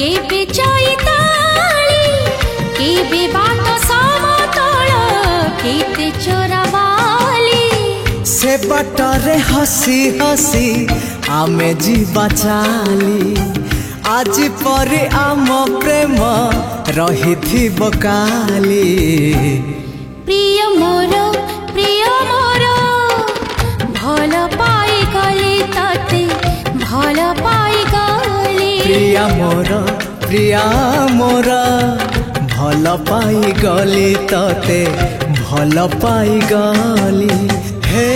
केबे चैताली केबे बाट समतल केते चोराबाली से बाटरे हसी हसी आमे जीवा चाली आज परे आम प्रेम रही काली प्रिय मोर भल पाई गली तते भल पाई गली प्रिया मोर भल पाई गली तते भल पाई गली हे